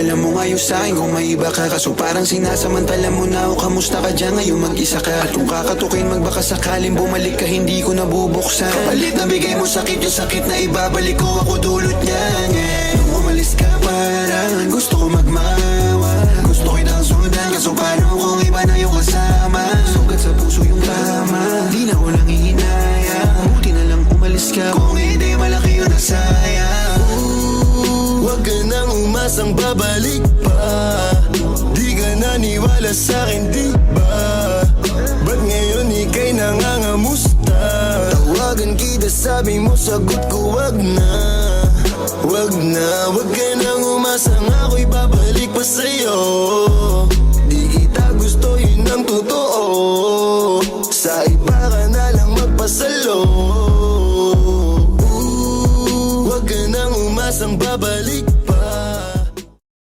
Alam mo nga yung sa'kin kung may iba ka, kaso parang sinasamantala mo na ako. Kamusta ka dyan ngayon mag-isa ka? At kung kakatukin magbaka sakaling bumalik ka, hindi ko nabubuksan. Kapalit na bigay mo sakit, yung sakit na ibabalik ko, ako dulot niyan. Nung umalis ka parang gusto ko magmawa, gusto kitang sundan, kaso paano kung iba na yung kasama? Sugat sa puso yung tama, di na ko lang ihinaya. Buti na lang umalis ka, kung hindi malaki yun na sayang. Huwag ka nang umasang babalik pa, di ka naniwala sa'kin, di ba? Ba't ngayon ika'y nangangamusta? Tawagan kita, sabi mo, sagot ko wag na. Wag na, wag ka nang umasang ako'y babalik pa sa'yo.